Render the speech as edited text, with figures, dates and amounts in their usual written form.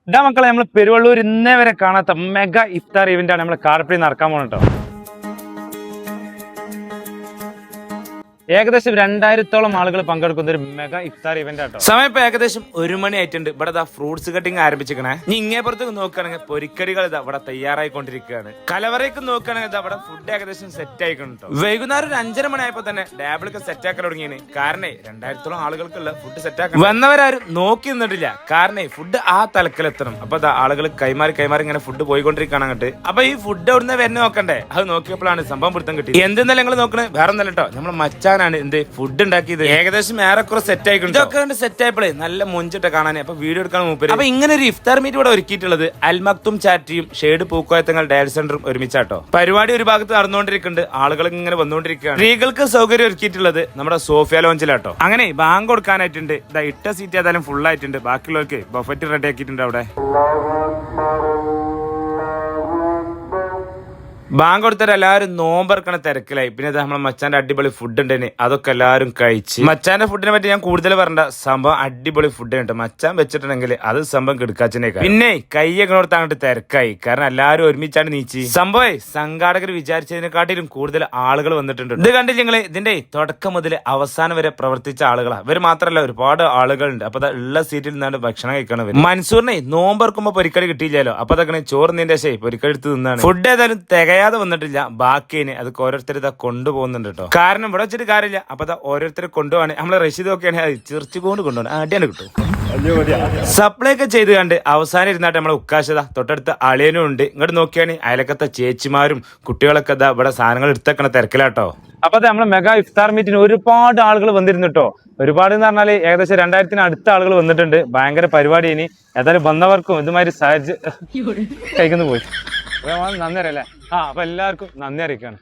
ഇതാ മക്കളെ, നമ്മൾ പെരുവള്ളൂർ ഇന്നേ വരെ കാണാത്ത മെഗാ ഇഫ്താർ ഇവന്റ് ആണ് നമ്മൾ കാർപ്പടി നടക്കാൻ പോകുന്നത് കേട്ടോ. ഏകദേശം 2000-ഓളം ആളുകൾ പങ്കെടുക്കുന്ന ഒരു മെഗാ ഇഫ്താർ ഇവന്റ് ആട്ടോ. സമയം ഇപ്പൊ ഏകദേശം 1 മണി ആയിട്ടുണ്ട്. ഇവിടെ ഫ്രൂട്ട്സ് കട്ടിങ് ആരംഭിച്ചിരിക്കണേ. ഇനി ഇങ്ങേപ്പുറത്ത് നോക്കുകയാണെങ്കിൽ പൊരിക്കടികൾ ഇവിടെ തയ്യാറായിക്കൊണ്ടിരിക്കുകയാണ്. കലവറയ്ക്ക് നോക്കുകയാണെങ്കിൽ ഇവിടെ ഫുഡ് ഏകദേശം സെറ്റ് ആയിക്കൊണ്ടോ. വൈകുന്നേരം 5:30 മണിയായപ്പോ തന്നെ ടേബിളൊക്കെ സെറ്റ് ആക്കാൻ തുടങ്ങിയാണ്. കാരണം 2000-ഓളം ആളുകൾക്കുള്ള ഫുഡ് സെറ്റ് ആക്കാൻ വന്നവരാരും നോക്കി നിന്നിട്ടില്ല. കാരണം ഫുഡ് ആ തലക്കിലെത്തണം. അപ്പൊ ആളുകൾ കൈമാറി ഇങ്ങനെ ഫുഡ് പോയിക്കൊണ്ടിരിക്കുകയാണ് അങ്ങോട്ട്. അപ്പൊ ഈ ഫുഡ് അവിടുന്ന് വരുന്ന നോക്കണ്ടേ, അത് നോക്കിയപ്പോഴാണ് സംഭവം പിടുത്തം കിട്ടി. എന്തെന്നല്ല നിങ്ങൾ നോക്കണേ, വേറെ ഒന്നല്ല കേട്ടോ, നമ്മൾ മച്ചാനാണ് എന്ത് ഫുഡ് ഉണ്ടാക്കിയത്. ഏകദേശം ഏറെക്കുറെ സെറ്റ് ആയിട്ടുണ്ട്. ഇതൊക്കെ സെറ്റ് ആയപ്പോഴേ നല്ല മുഞ്ചിട്ട് കാണാൻ. അപ്പൊ വീഡിയോ എടുക്കാൻ മൂപ്പര്. അപ്പൊ ഇങ്ങനെ ഒരു ഇഫ്താർ മീറ്റ് ഇവിടെ ഒരുക്കിയിട്ടുള്ളത് അൽ മക്തും ചാറ്റിയും ഷെയ്ഡ് പൂക്കോയത്തങ്ങൾ ഡയൽ സെന്ററും ഒരുമിച്ചാട്ടോ. പരിപാടി ഒരു ഭാഗത്ത് നടന്നുകൊണ്ടിരിക്കുന്നുണ്ട്, ആളുകൾ ഇങ്ങനെ വന്നുകൊണ്ടിരിക്കുകയാണ്. സ്ത്രീകൾക്ക് സൗകര്യം ഒരുക്കിയിട്ടുള്ളത് നമ്മുടെ സോഫിയ ലോഞ്ചിലാട്ടോ. അങ്ങനെ ബാങ്ക് കൊടുക്കാനായിട്ടുണ്ട്. ഇട്ട സീറ്റ് ഏതായാലും ഫുൾ ആയിട്ടുണ്ട്. ബാക്കിയുള്ളവർക്ക് ബഫറ്റ് റെഡി ആക്കിയിട്ടുണ്ട് അവിടെ. ബാങ്ക് കൊടുത്താൽ എല്ലാവരും നോമ്പറക്കണ തിരക്കിലായി. പിന്നെ നമ്മളെ മച്ചാന്റെ അടിപൊളി ഫുഡ് ഉണ്ടെന്ന് അതൊക്കെ എല്ലാവരും കഴിച്ച്. മച്ചാന്റെ ഫുഡിനെ പറ്റി ഞാൻ കൂടുതൽ പറഞ്ഞ സംഭവം അടിപൊളി ഫുഡ് ഉണ്ട്. മച്ചാൻ വെച്ചിട്ടുണ്ടെങ്കിൽ അത് സംഭവം കിടക്കാച്ചനേക്കാൾ. പിന്നെ കൈയൊക്കെ കൊടുത്ത് അങ്ങോട്ട് തിരക്കായി. കാരണം എല്ലാവരും ഒരുമിച്ചാണ് നീച്ചി. സംഭവം സംഘാടകർ വിചാരിച്ചതിനെക്കാട്ടിലും കൂടുതൽ ആളുകൾ വന്നിട്ടുണ്ട്. ഇത് കണ്ടില്ല നിങ്ങള്, ഇതിന്റെ തുടക്കം മുതൽ അവസാനം വരെ പ്രവർത്തിച്ച ആളുകളാണ്. ഇവർ മാത്രമല്ല ഒരുപാട് ആളുകളുണ്ട്. അപ്പൊ ഉള്ള സീറ്റിൽ നിന്നാണ് ഭക്ഷണം കഴിക്കണം. മൻസൂറിനെ നോമ്പറക്കുമ്പോ പൊരിക്കടി കിട്ടിയില്ലല്ലോ. അപ്പൊ അതൊക്കെ ചോറിന്റെ ശേഷം പൊരിക്കടി എടുത്ത് നിന്നാണ്. ഫുഡ് ഏതായാലും തികയാതെ വന്നിട്ടില്ല. ബാക്കിന് അതൊക്കെ ഓരോരുത്തർ ഇതാ കൊണ്ടുപോകുന്നുണ്ട് കേട്ടോ. കാരണം ഇവിടെ വെച്ചിട്ട് കാര്യമില്ല. അപ്പൊ ഓരോരുത്തർ കൊണ്ടുപോകാണ്. നമ്മളെ റഷീദ് ഒക്കെയാണ് ചിരിച്ചുകൊണ്ട് കൊണ്ടുപോകണം. അടിയാണ് കിട്ടും. സപ്ലൈ ഒക്കെ ചെയ്ത് കണ്ട് അവസാനം ഇരുന്നാട്ട് നമ്മളെ ഉക്കാശത തൊട്ടടുത്ത അളിയനും ഉണ്ട്. ഇങ്ങോട്ട് നോക്കിയാണ് അയലക്കത്തെ ചേച്ചിമാരും കുട്ടികളൊക്കെ ഇതാ ഇവിടെ സാധനങ്ങൾ എടുത്തേക്കണ തിരക്കിലാട്ടോ. അപ്പൊ നമ്മളെ മെഗാ ഇഫ്താർ മീറ്റിന് ഒരുപാട് ആളുകൾ വന്നിരുന്നു കേട്ടോ. ഒരുപാട് എന്ന് പറഞ്ഞാല് ഏകദേശം 2000-ന് അടുത്ത ആളുകൾ വന്നിട്ടുണ്ട്. ഭയങ്കര പരിപാടി. ഇനി ഏതായാലും വന്നവർക്കും ഇതുമാതിരി സാഹചര്യം കഴിക്കുന്നു പോയി നന്ദി അറിയല്ലേ. അപ്പൊ എല്ലാവർക്കും നന്ദി അറിയിക്കാണ്.